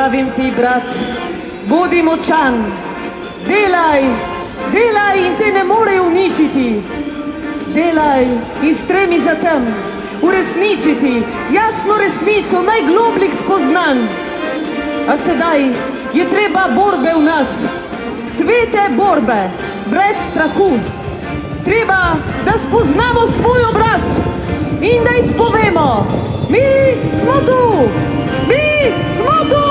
Pravim ti, brat, bodi močan, delaj, delaj in te ne more uničiti. Delaj in stremi za tem, uresničiti jasno resnico najglobljih spoznanj. A sedaj je treba borbe v nas, svete borbe, brez strahu. Treba, da spoznamo svoj obraz in da izpovemo, mi smo tu, mi smo tu.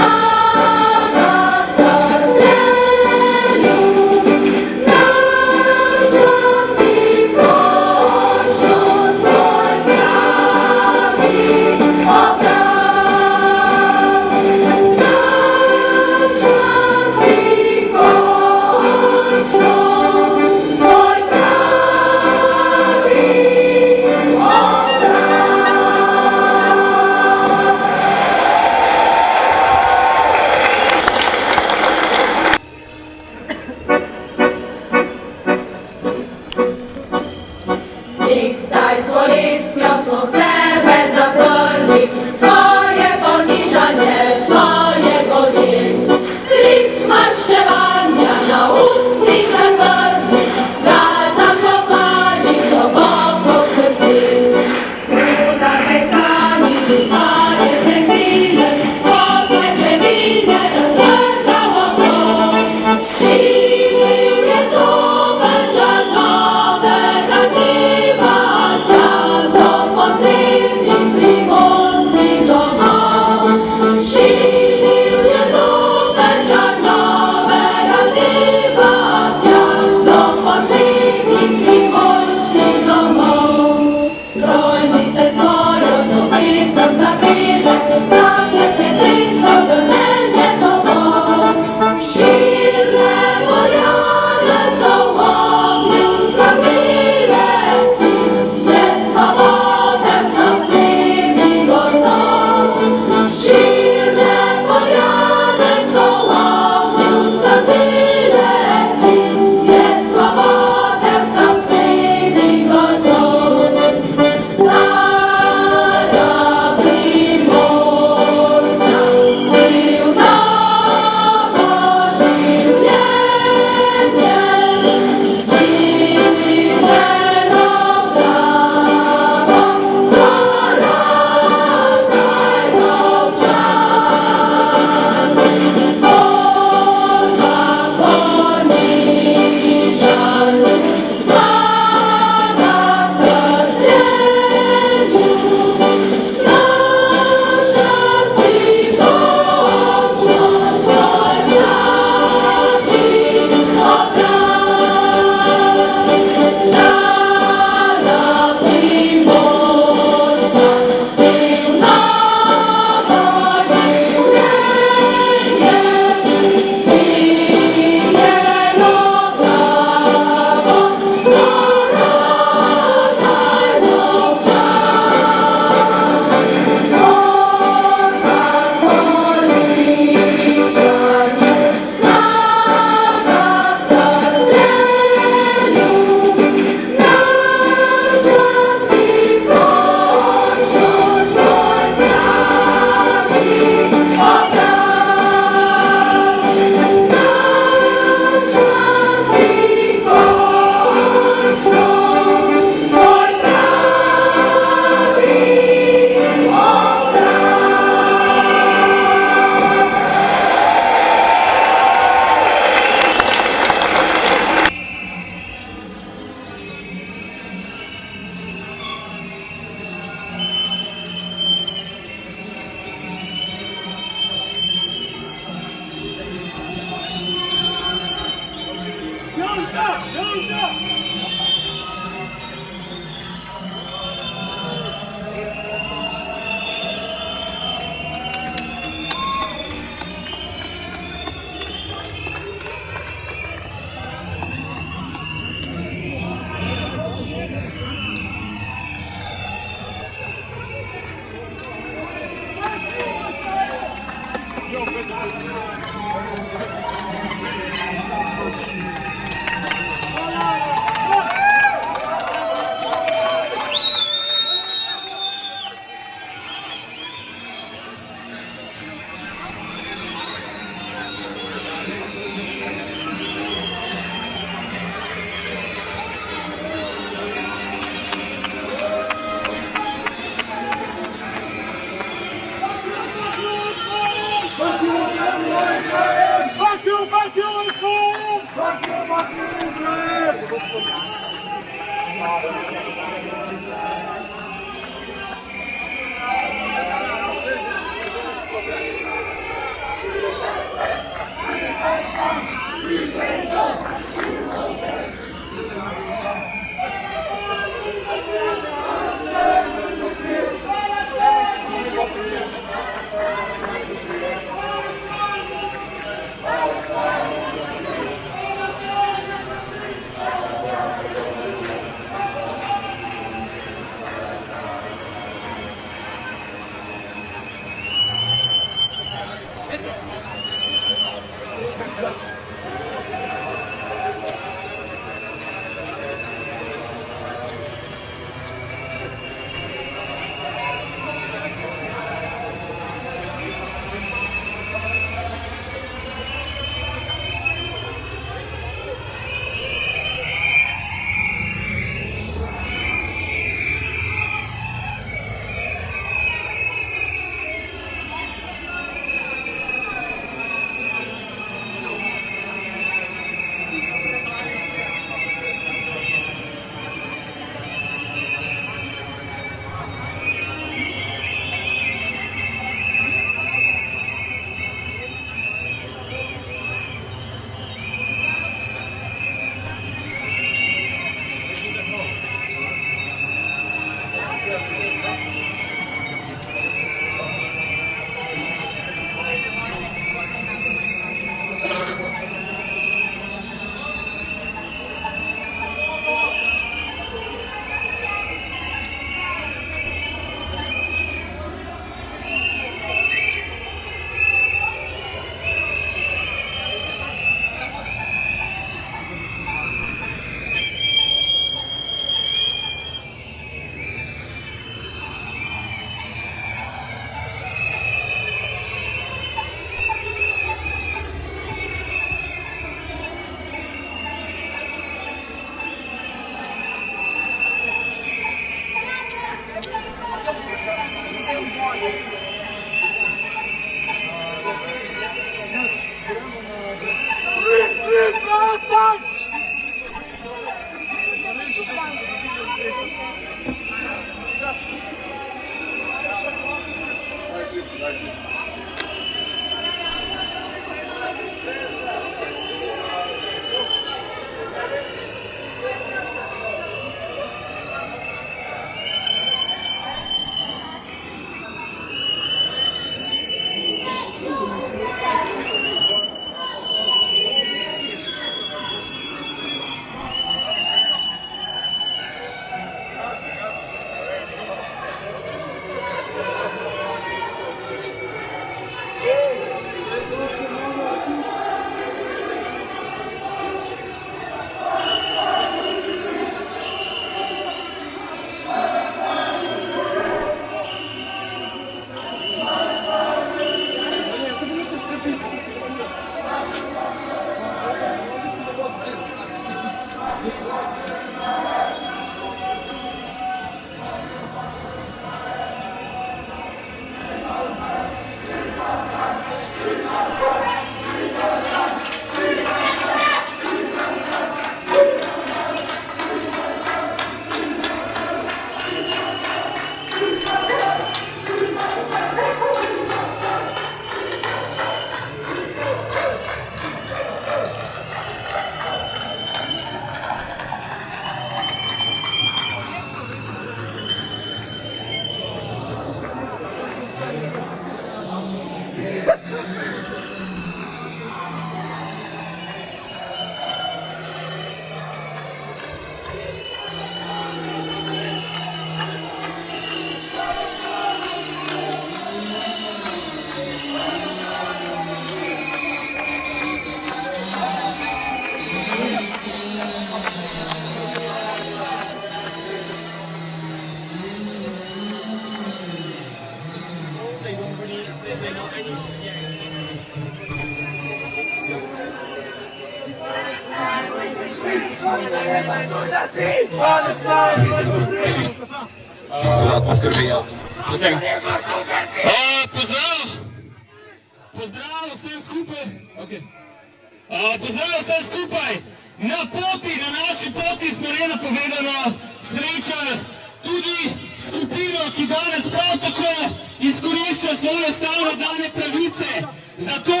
Pozdrav vsem skupaj. Na naši poti smo reda povedano srečali tudi skupino, ki danes prav tako izkorišča svoje ustavno dane pravice za to,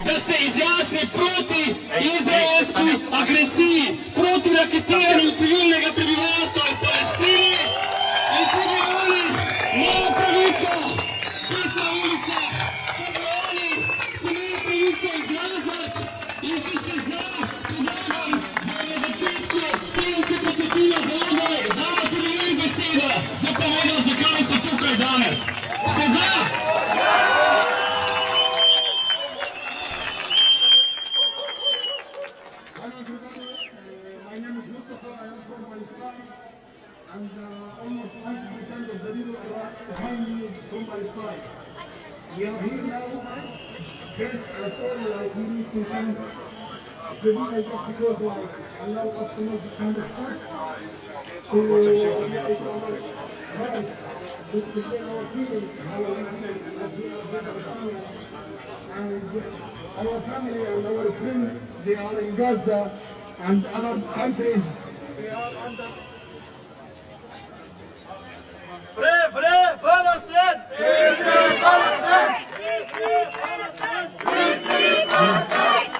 da se izjasni proti izraelski agresiji, proti raketiranju civilnega prebivalstva v Palestini in tudi oni imajo pravico biti na ulicah, tudi oni se imajo pravico izraziti in če ste za, predlagam, da je na začetku, preden se posvetilo Bogu, damo tudi njim besedo, da povedo, zakaj so tukaj danes. Ste za? And almost 90% of the people behind me is from Palestine. We are here now. First, as all, we need to thank the people just because allow us to know this kind of stuff. To right, to explain our feelings, how we feel as we are Palestinians. And our family and our friends, they are in Gaza and other countries. They are under. Free Palestine! Free Palestine! Free Palestine! Free Palestine!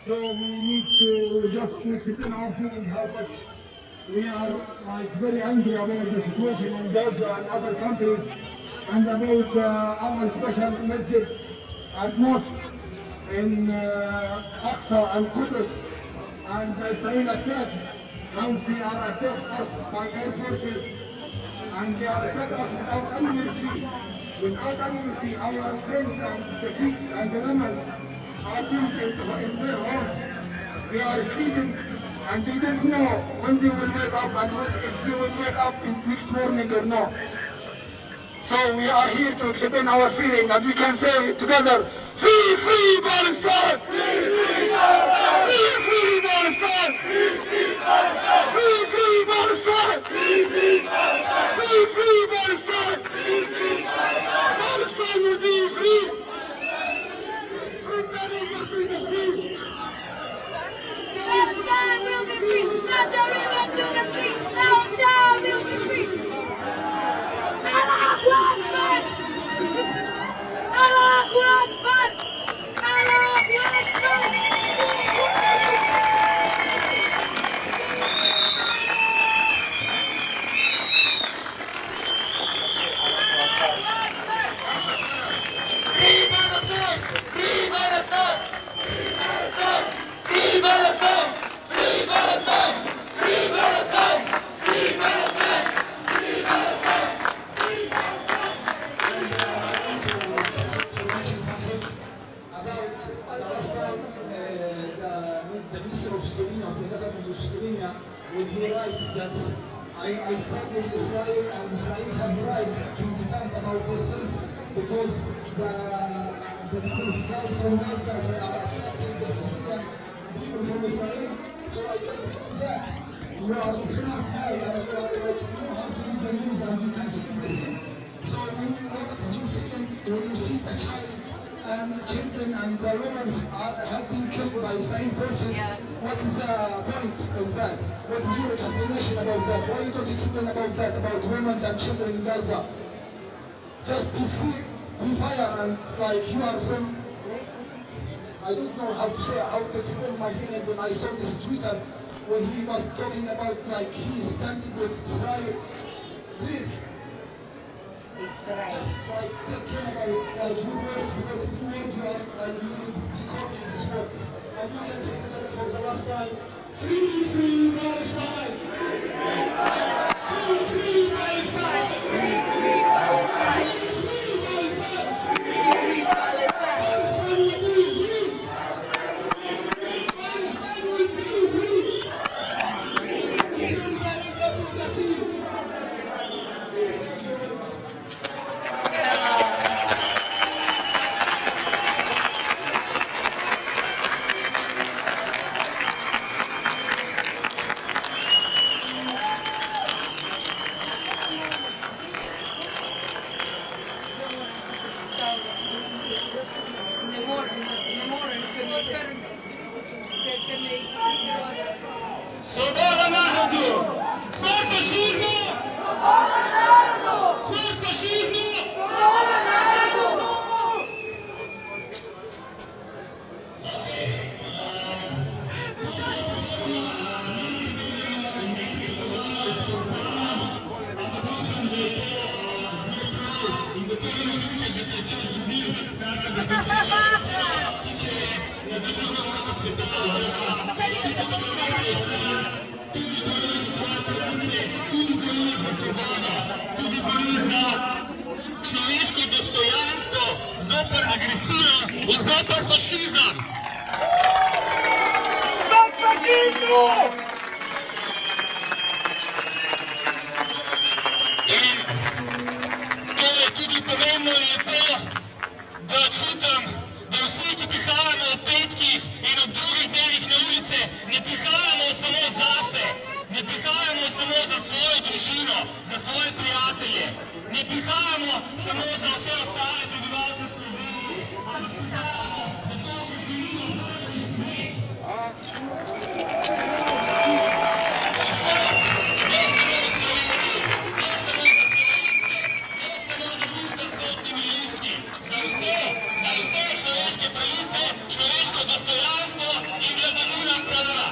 So we need to just explain our feeling how much we are very angry about the situation in Gaza and other countries and about our special masjid and mosque in Aqsa and Qudus and Israel attacks. Now they are attacked us by air forces and they are attacked us without any mercy. Without any mercy, our friends and the kids and the women are killed in their homes. They are sleeping and they don't know when they will wake up and if they will wake up in next morning or not. So we are here to explain our feeling and we can say together, Free, free Palestine! Free, free Palestine! Free, free Palestine! Free, free Palestine! Free, free Palestine! Free, free Palestine! Free, free Palestine! Free, free Palestine! Palestine will be free! From the river to the sea! Palestine will be free! From the river to the sea! Palestine will be free! Allahu Akbar! Allahu Akbar! Allahu Akbar! Free Palestine! Free Palestine! Free Palestine! Free Palestine! Free Palestine! Free Palestine! Free Palestine! About the last time the Minister of Slovenia, the government of Slovenia, when he write that I stand with Israel and Israel have the right to defend about themselves because the people fight from Gaza, they are attacking the civilian people from Israel. So I get that. You are a smart guy and you know how to read the news and you can see the thing. So what is your feeling when you see the child and the children and the women have been killed by Israeli forces? What is the point of that? What is your explanation about that? Why you don't explain about that, about women and children in Gaza? Just be free, be fire and you are from, I don't know how to say, how to explain my feeling when I saw this Twitter when he was talking about he is standing with Israel. Please. Israel. Just take care about your words because if you word you are you will be caught in these words. And we can say together for the last time, Free, free Palestine! Free, free Palestine! Free Palestine! Free Palestine! Free Palestine! Palestine will be free! Palestine will be free! Не можеш, не можеш, ти не Svoboda narodu! Smrt fašizmu! Smrt fašizmu! Tudi bori za človeško dostojanstvo, zoper agresijo in zoper fašizem. Smrt fašizmu! In to je tudi pomembno in lepo, da čutim, da vsi, ki prihajamo ob petkih in ob drugih dnevih na ulice, ne prihajamo samo zase, ne prihajamo samo za svojo družino, za svoje prijatelje, ne prihajamo samo za vse ostale prebivalce Slovenije, ampak prihajamo zato, ker želimo naši svet. Ne samo v Sloveniji, ne samo za Slovence, ne samo za usta s potnimi listi, za vse človeške pravice, človeško dostojanstvo in vladavina prava.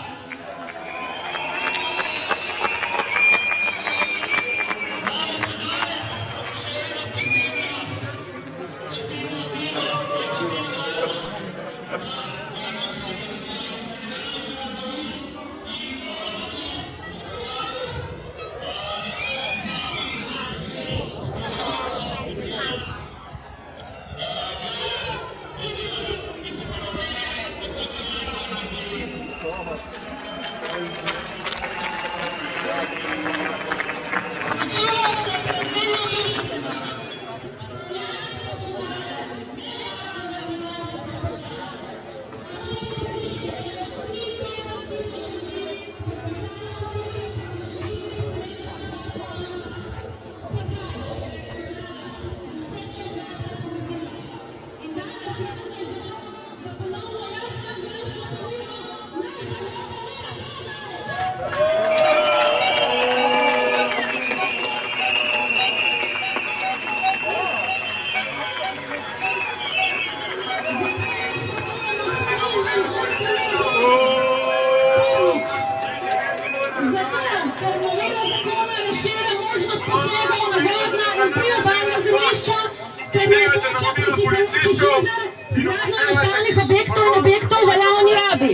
Zgradnjo enostavnih objektov in objektov v javni rabi.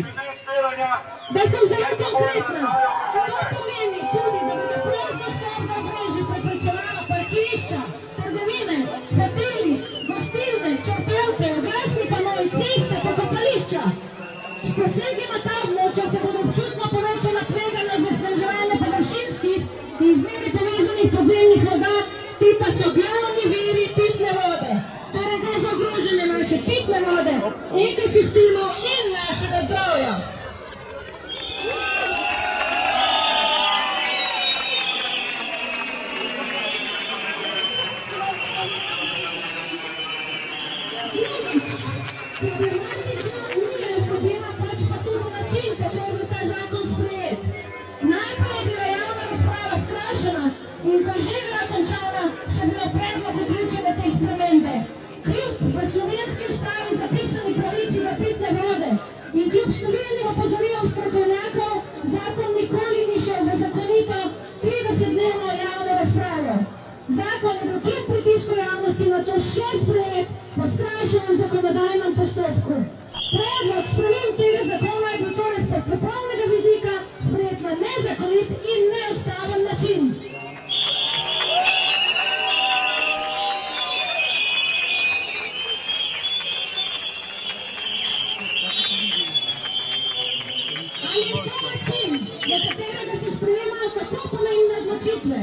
Da sem zelo konkretna, to pomeni tudi, da bodo prostostopna omrežja preprečevala parkirišča, trgovine, hoteli, gostilne, črpalke, oglasni panoji, ceste, pokopališča. S posegi na ta območja se bodo občutno povečala tveganja za osveževanje površinskih in z njimi povezanih podzemnih voda, ti pa so glavni viri pitne vode. Torej gre za ogrožanje naše pitne vode, ekosistemov in našega zdravja. Problematična ni vsebina, pač pa tudi način, kako je bil ta zakon sprejet. Najprej je bila javna razprava skrajšana in ko je že bila končana, so bile v predlog vključene te spremembe. Kljub v slovenski ustavi zapisani pravici do pitne vode in kljub številnim opozorilom strokovnjakov, zakon nikoli ni šel v zakonito 30-dnevno javno razpravo. Zakon je bil kljub pritisku javnosti na to še sprejet po skrajšanem zakonodajnem postopku. Predlog sprememb tega zakona je bil torej s postopkovnega vidika sprejet na nezakonit in neustaven način. Ali je to način, na katerega se sprejemajo tako pomembne odločitve?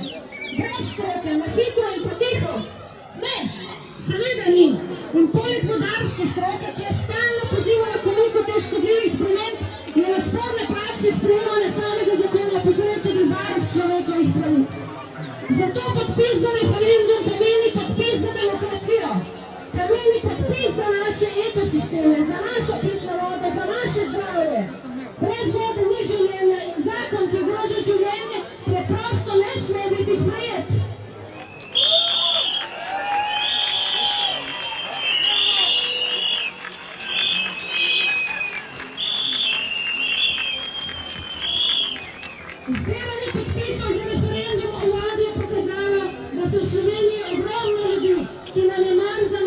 Brez stroke, na hitro in potiho? Ne, seveda ni. In poleg vodarske stroke, ki je stalno pozivala k umiku teh škodljivih sprememb, je na sporne prakse sprejemanja samega zakona opozoril tudi varuh človekovih pravic. Zato podpis za referendum pomeni podpis za demokracijo, pomeni podpis za naše ekosisteme, za našo pitno vodo, za naše zdravje. Brez vode ni življenja in zakon, ki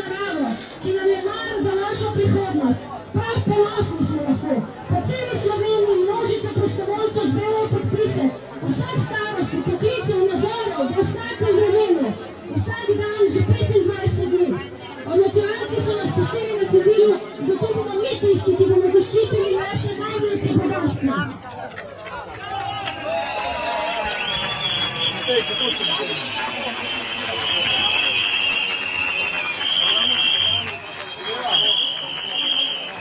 naravo, ki nam je mar za našo prihodnost. Prav ponosni smo lahko. Po celi Sloveniji množica prostovoljcev zbirajo podpise vseh starosti, poklicev, nazorov, v vsakem vremenu, vsak dan že 25 dni. Odločevalci so nas pustili na cedilu, zato bomo mi tisti, ki bomo zaščitili naše največje bogatstvo.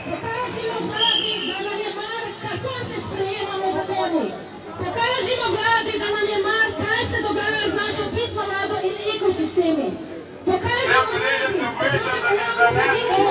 Pokažimo vladi, da nam je mar, kako se sprejemamo zakoni. Pokažimo vladi, da nam je mar, kaj se dogaja z našo pitno vodo in ekosistemi. Pokažimo vladi, da hočemo javno pravico.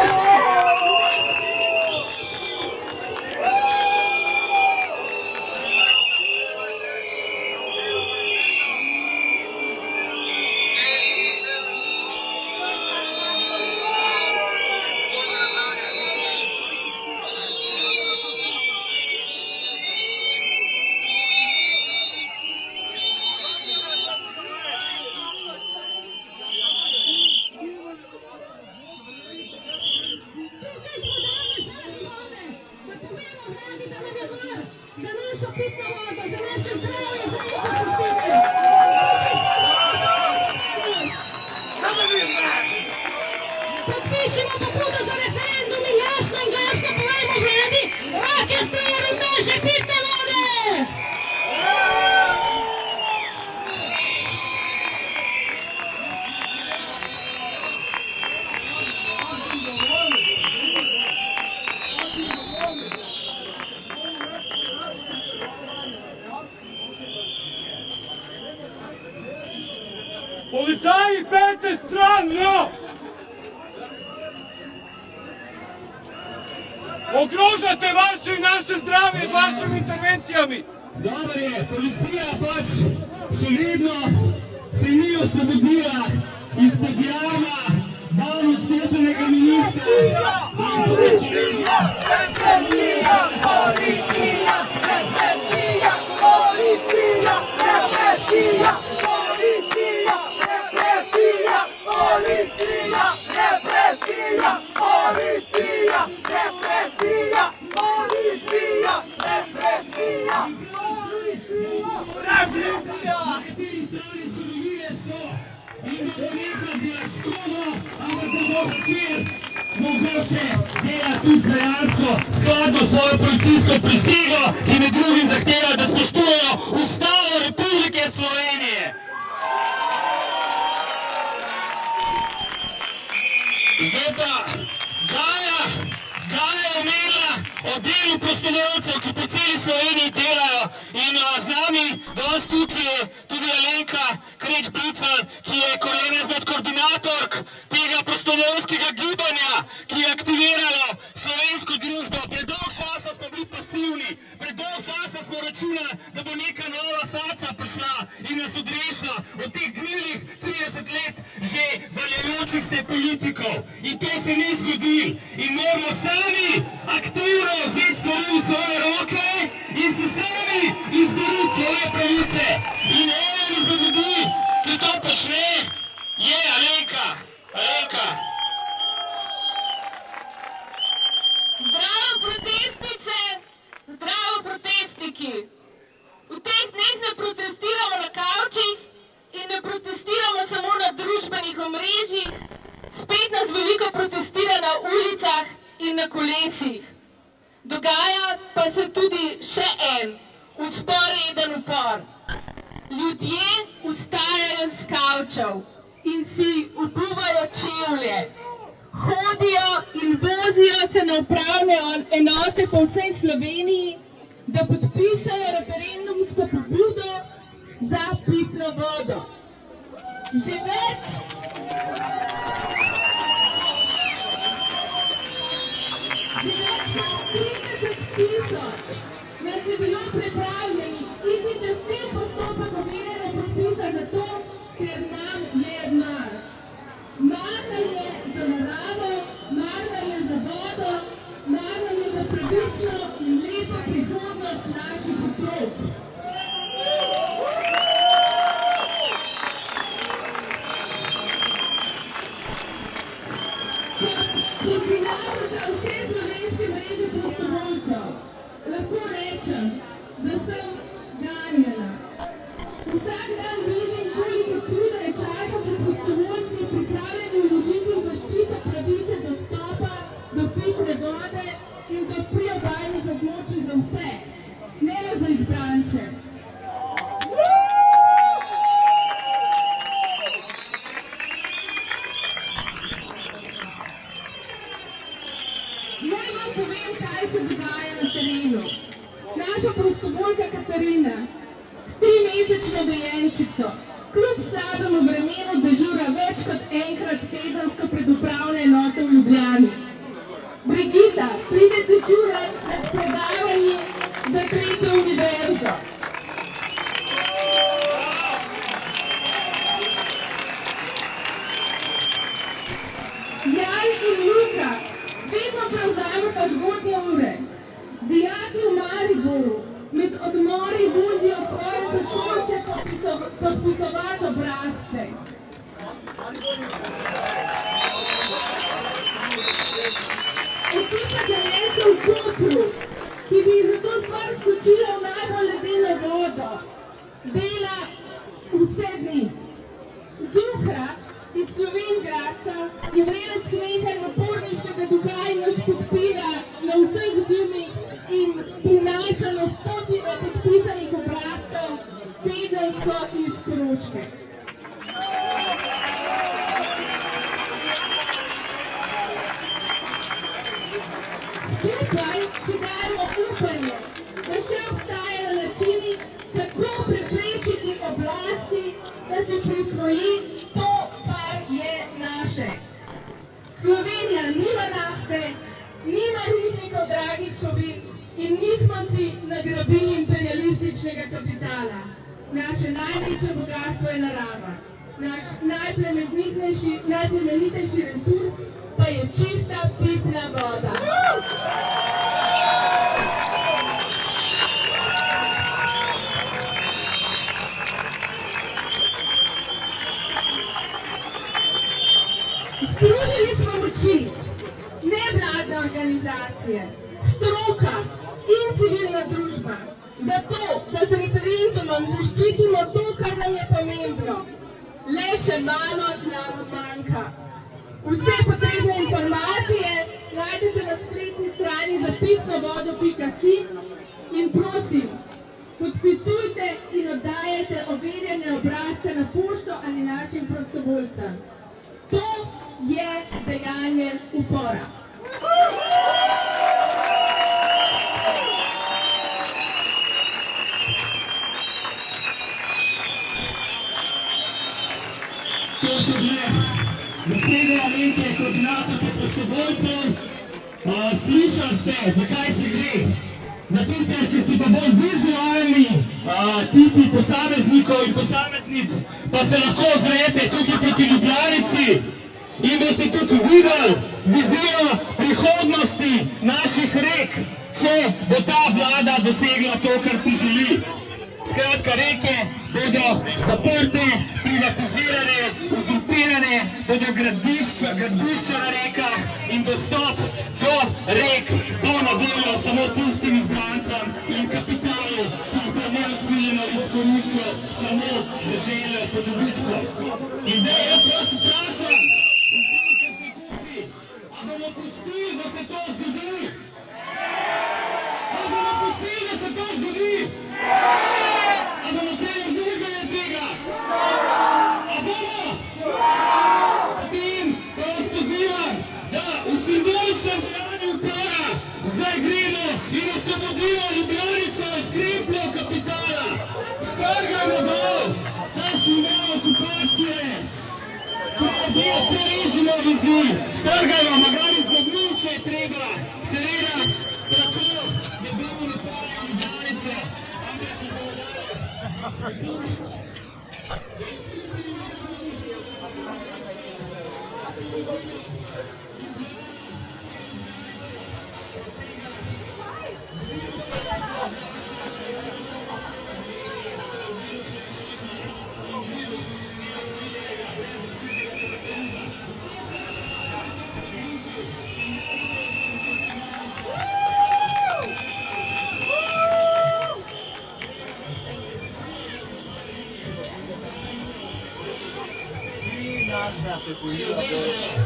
Podpišimo pobudo za referendum in jasno in glasno povejmo vladi, rak je stvar od naše pitne vode! Policaji, pejte stran, no! Ogrožate vaše in naše zdravje z vašimi intervencijami! Dobro je, policija pač še vedno se ni osvobodila izpod jama dan odstopljenega ministra. Policija! Represija! Policija! Represija! Policija! Represija! Policija! Represija! Policija! Represija! Policija! Represija! Policija! Represija! Represija! Nekateri stari zgodovine so in bo nekaj delati škodo, ampak da bo včer mogoče delati tudi dejansko skladno svojo policijsko prisego, ki med drugim zahteva, da spoštujejo Ustavo Republike Slovenije. Zdaj pa Gaja je omenila o delu prostovoljcev, ki po celi Sloveniji delajo in z nami danes tukaj je tudi Alenka Kreč-Bricelj, ki je ena izmed koordinatork tega prostovoljskega gibanja, ki je aktiviralo slovensko družbo. Predolgo časa smo bili pasivni, predolgo časa smo računali, da bo neka nova faca prišla in nas odrešila od teh gnilih 30 let že valjajočih se politikov. In to se ni zgodilo. In moramo sami aktivno vzeti stvari v svoje roke in se sami izboriti svoje pravice. In eden izmed ljudi, ki to počne, je Alenka. Alenka. Zdravo protestnice, zdravo protestniki. V teh dneh ne protestiramo na kavčih in ne protestiramo samo na družbenih omrežjih, spet nas veliko protestira na ulicah in na kolesih. Dogaja pa se tudi še en vzporeden upor. Ljudje vstajajo s kavčev in si obuvajo čevlje. Hodijo in vozijo se na upravne enote po vsej Sloveniji, da podpišejo referendumsko pobudo za pitno vodo. Že več kot 30 tisoč nas je bilo pripravljeni iti čez cel postopek overjanja podpisa zato, ker nam je mar. Mar nam je za naravo, mar nam je za vodo, mar nam je za pravično in lepo prihodnost naših otrok. Koordinatorka vse slovenske mreže prostovoljcev. Lahko rečem, da sem ganjena. Vsak dan vidim, koliko truda je časa za prostovoljci pripravljeni vložiti v zaščito pravice dostopa do pitne vode in do priobalnih območij za vse, ne le za izbrance. Naj vam povem, kaj se dogaja na terenu. Naša prostovoljka Katarina s 3-mesečno dojenčico kljub slabemu vremenu dežura več kot enkrat tedensko pred upravno enoto v Ljubljani. Brigita pride dežurat med predavanji za 3. univerzo. Jaj in Luka vedno prevzameta zgodnje ure. Dijaki v Mariboru med odmori vozijo svoje sošolce podpisovati obrazce. Ekipa zelencev v Kopru, ki bi zato sploh skočila v najbolj ledeno vodo, dela vse dni. Zuhra iz Slovengradca je vreden smeha in oporniškega duha in nas podpira na vseh zumih in prinaša na stotine podpisanih obrazcev tedensko iz Koroške. Skupaj si dajemo upanje, da še obstajajo načini, kako preprečiti oblasti, da si prisvoji to, kar je naše. Slovenija nima nafte, nima rudnikov dragih kovin in nismo si nagrabili imperialističnega kapitala. Naše največje bogatstvo je narava. Naš najplemenitejši resurs pa je čista pitna voda. Združili smo moči, nevladne organizacije, stroka in civilna družba, zato, da z referendumom zaščitimo to, kar nam je pomembno. Le še malo nam manjka. Vse potrebne informacije najdete na spletni strani zapitnovodo.si in prosim, podpisujte in oddajajte overjene obrazce na pošto ali našim prostovoljcem. To je dejanje upora. To so bile besede Alenke, koordinatorke prostovoljcev. Slišali ste, zakaj se gre? Za tiste, ki ste pa bolj vizualni tipi posameznikov in posameznic, pa se lahko ozrete tukaj proti Ljubljanici in boste tudi videli vizijo prihodnosti naših rek, če bo ta vlada dosegla to, kar si želi. Skratka, reke bodo zaprte, privatizirane, uzurpirane, bodo gradbišča na rekah in dostop do rek bo na voljo samo tistim izbrancem in kapitalu, ki jih bo neusmiljeno izkoriščal samo za željo po dobičku. In zdaj jaz vas vprašam, a bomo pustili, da se to zgodi? A bomo pustili, da se to zgodi? A bomo kaj drugega tega? A bomo? Potem pa vas pozivam, da v simboličnem dejanju upora zdaj gremo in osvobodimo Ljubljanico iz krempljev kapitala. Strgajmo dol ta simbol okupacije, prerežimo vizij, strgajmo, magari z dnu, če je treba, seveda tako, da bomo napadli Ljubljanice, ampak ki bomo dali. ki obežejo.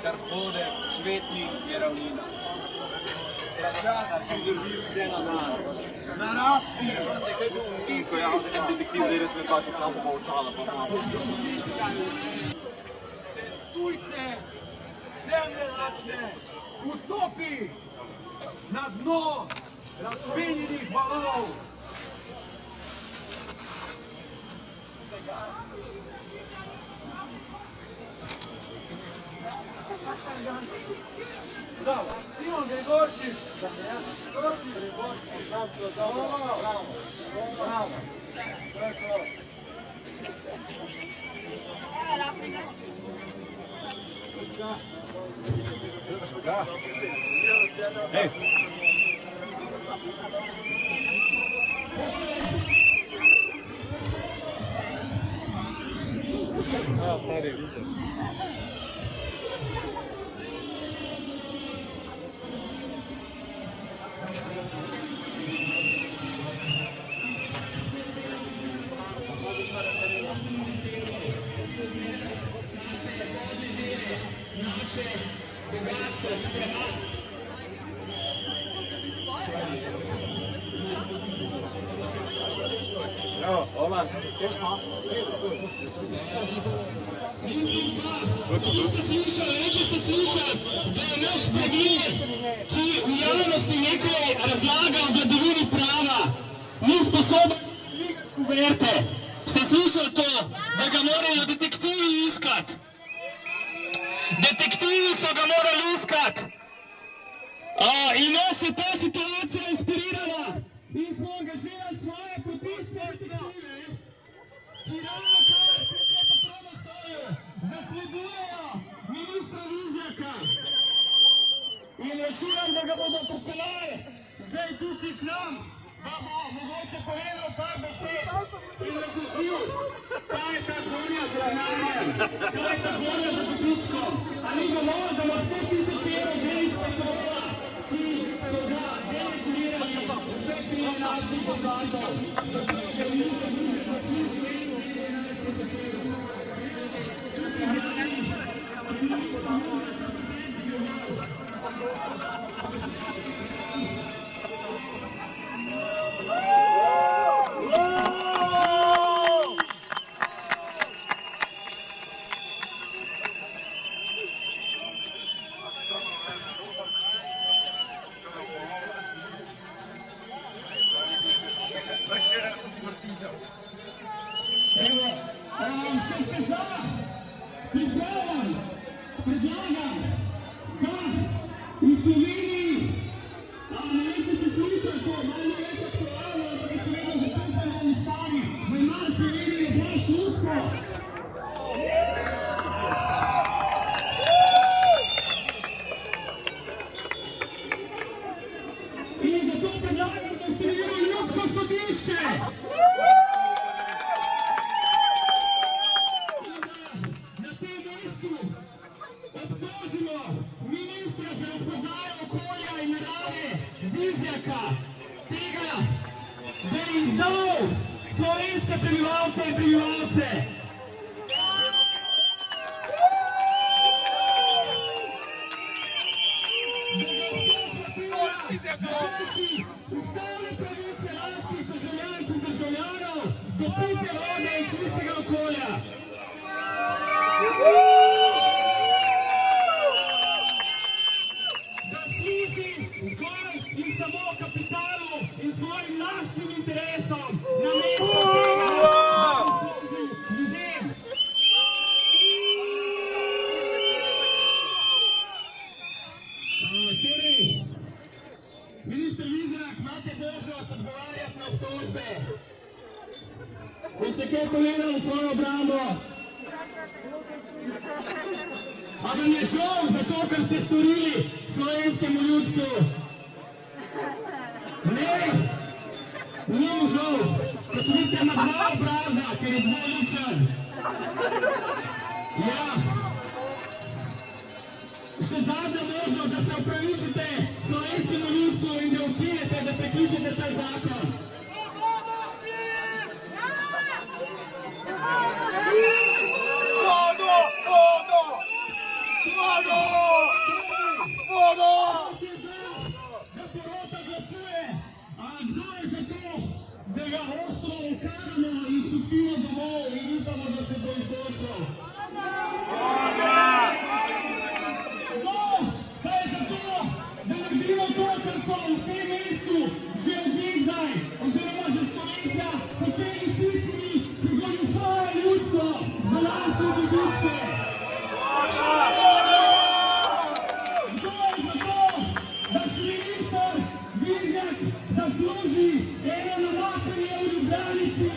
Kar vode, svetnik je ravnina. Čas, ki drži vse na dan. Narasti! In ko javni detektiv, da res me pač tam poučala, pa malo. Tujce, zemlje lačne, utopi na dno razpenjenih valov. Bravo, Ivan Gregorčič! Bravo! Hej! Če ste slišali, da je naš premier, ki v javnosti nekaj razlaga o vladavini prava, ni sposoben dvigati kuverte. Ste slišali to, da ga morajo detektivi iskati? Detektivi so ga morali iskati. In nas je ta situacija inspirirala. In smo angažirali svoje protestne detektive, ki ravno kar tukaj po Promostoju zasledujejo ministra Vizjaka. In računam, da ga bodo pripeljali zdaj tukaj k nam, da bo mogoče povedal par besed in razložil, kaj je ta gonja za denarjem, kaj je ta gonja za dobičkom. A ni dovolj, da ima 100 000 evrov zelenih patrona, ki so ga delegirali vse kriminalci bogandov. Slovenske prebivalce in prebivalce. Ustavne pravice lastnih državljank in državljanov do pitne vode in čistega okolja. Da služi zgolj in samo kapitalu in svojim lastnim interesom, namesto tega, da služi ljudem. Torej, minister Vizjak, imate možnost odgovarjati na obtožbe. Boste kaj povedali svojo obrambo? A vam je žal za to, kar ste storili slovenskemu ljudstvu? Ne, ni mu žal. Vidite, ima dva obraza, ker je dvoličen. Ja. Še zadnja možnost, da se opravičite slovenskemu ljudstvu in da ukinete, da priključite ta zakon. Vodo! Vodo! Vodo! Vodo! Da porota glasuje, a kdo je za to, da ga ostro ukaramo in spustimo domov in upamo, da se bo izboljšal? Kaj je za to, da naredimo to, kar so v tem mestu že od nekdaj, oziroma že stoletja počeli tisti, ki goljufajo ljudstvo za lastne dobičke? Kdo je za to, da si minister Vizjak zasluži eno namakanje v Ljubljanici?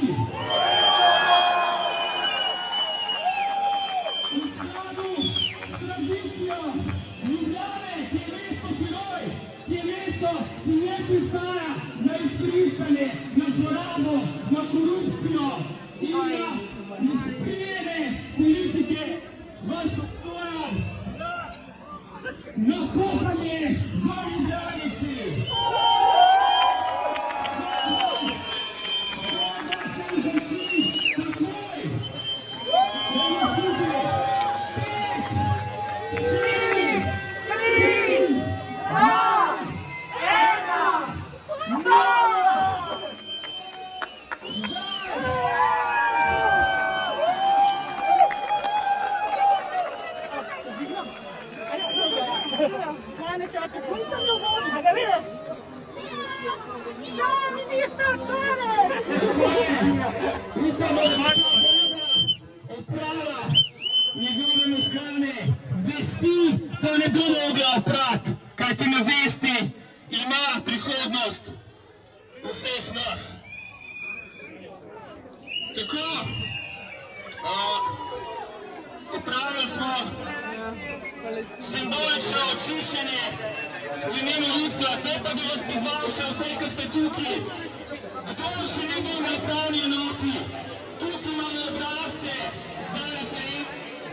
V skladu s tradicijo Ljubljane, ki je mesto heroj, ki je mesto, ki ne pristaja na izkoriščanje, na zlorabo, na korupcijo in na izprijene politike, vas obsojam na kopanje v Ljubljanici. Oprava njegove možgane, vesti pa ne bo mogla oprati, kajti na vesti ima prihodnost vseh nas. Tako, opravili smo simbolično očiščenje v imenu ljudstva, zdaj pa bi vas pozval še vse, ki ste tukaj. Kdo še ne bo na pravni enoti? Tukaj imamo obrazce za referendum,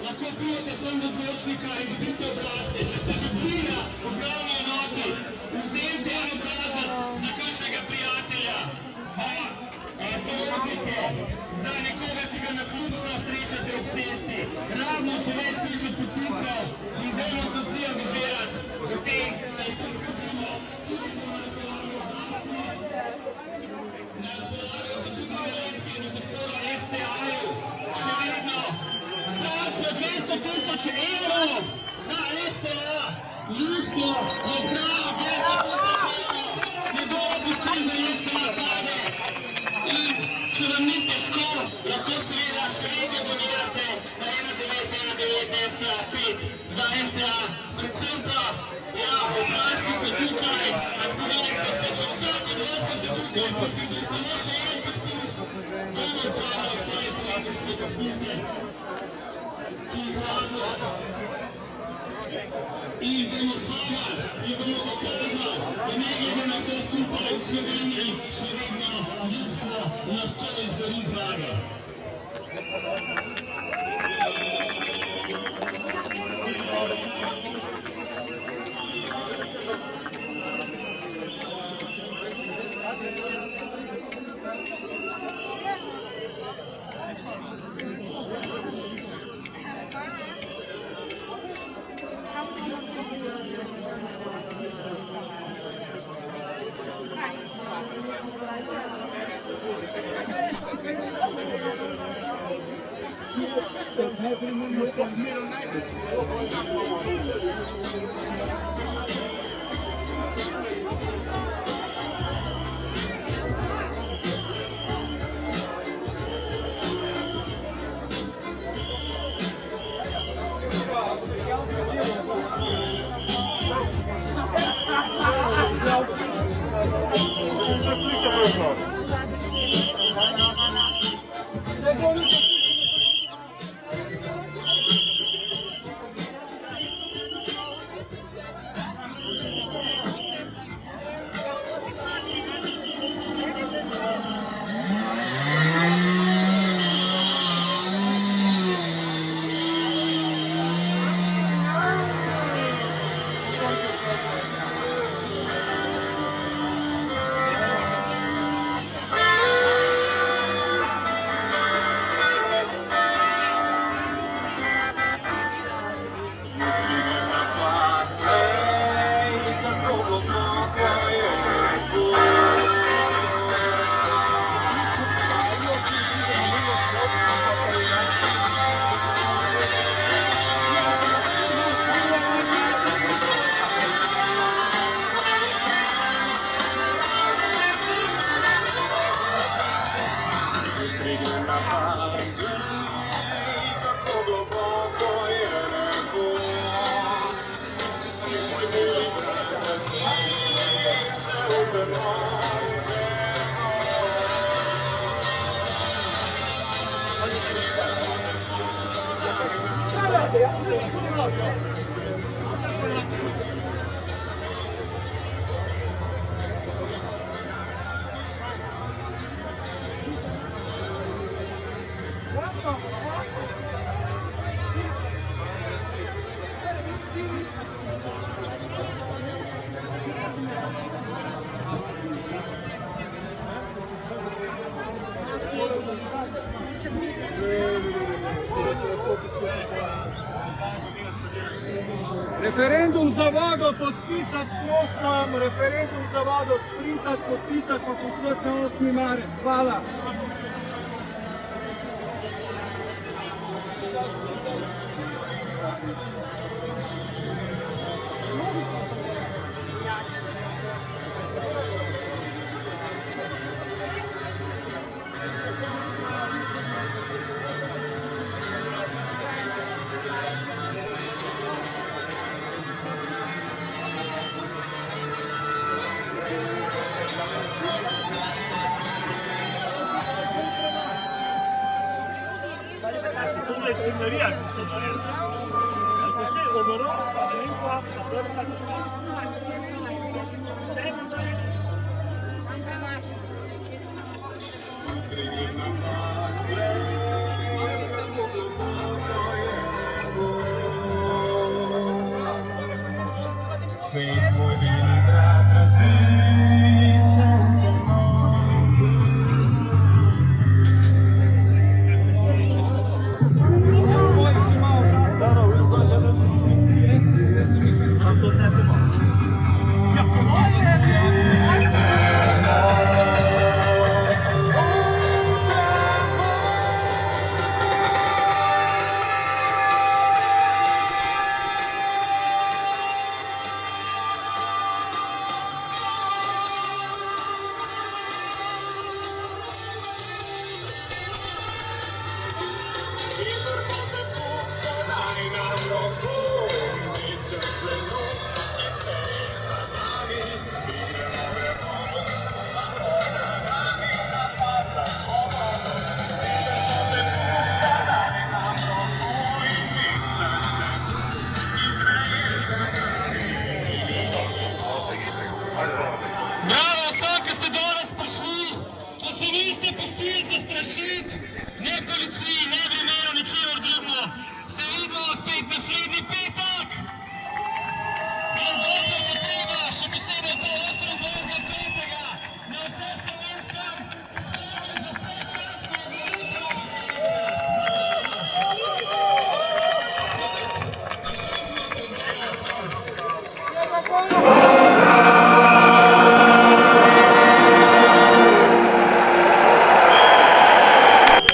lahko prijete sem do zvočnika in dobite obrazce. Če ste že bili na upravni enoti, vzemite en obrazac za kakšnega prijatelja, za sorodnike, za nekoga, ki ga naključno srečate ob cesti. Ravno še več tisoč podpisov in dajmo se vsi angažirati v tem, da jih poskrbimo. Tudi so na razpolago oblasti, na razpolago za tudi veletke in podporo STA-ju. Še vedno zdravstvo 200 000 evrov za STA. Ljudstvo je zdravo 200 000 evrov. Ne bomo pustili, da STA pade. In če vam ni težko, lahko seveda še vedno donirate na 1919 STA 5 za STA. Predvsem pa, ja, oblasti so tukaj, aktivirajte se, če vsak od vas, ki ste tukaj, poskrbili samo še en podpis, bomo zbrali vse elektronske podpise, ki jih imamo. In bomo zmagali, in bomo dokazali, da ne glede na vse skupaj v Sloveniji še vedno ljudstvo lahko izbori zmage. Referendum za vodo podpisati prosim, referendum za vodo sprintati, podpisati pa poslati na 8. marec. Hvala. Signoria, così omoro, qua, Srce